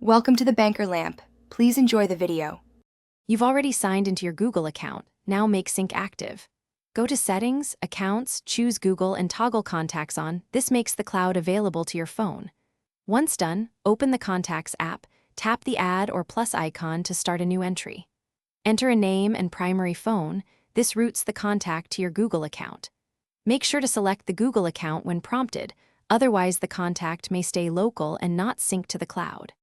Welcome to the Banker Lamp. Please enjoy the video. You've already signed into your Google account. Now make Sync active. Go to Settings, Accounts, choose Google and toggle Contacts on. This makes the cloud available to your phone. Once done, open the Contacts app, tap the add or plus icon to start a new entry. Enter a name and primary phone. This routes the contact to your Google account. Make sure to select the Google account when prompted, otherwise the contact may stay local and not sync to the cloud.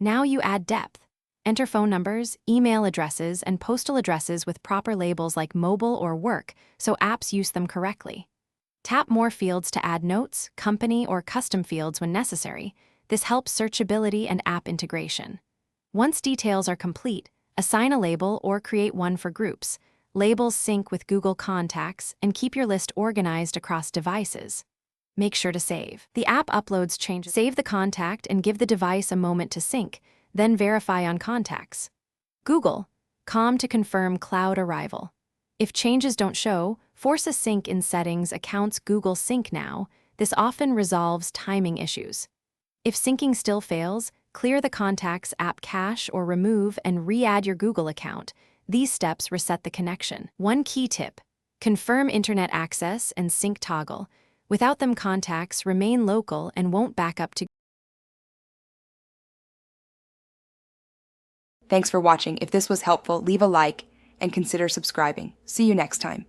Now you add depth. Enter phone numbers, email addresses, and postal addresses with proper labels like mobile or work so apps use them correctly. Tap more fields to add notes, company, or custom fields when necessary. This helps searchability and app integration. Once details are complete, assign a label or create one for groups. Labels sync with Google Contacts and keep your list organized across devices. Make sure to save. The app uploads changes. Save the contact and give the device a moment to sync, then verify on contacts. Google.com to confirm cloud arrival. If changes don't show, force a sync in Settings, Accounts, Google Sync Now. This often resolves timing issues. If syncing still fails, clear the Contacts app cache or remove and re-add your Google account. These steps reset the connection. One key tip: confirm internet access and sync toggle. Without them, contacts remain local and won't back up to. Thanks for watching. If this was helpful, leave a like and consider subscribing. See you next time.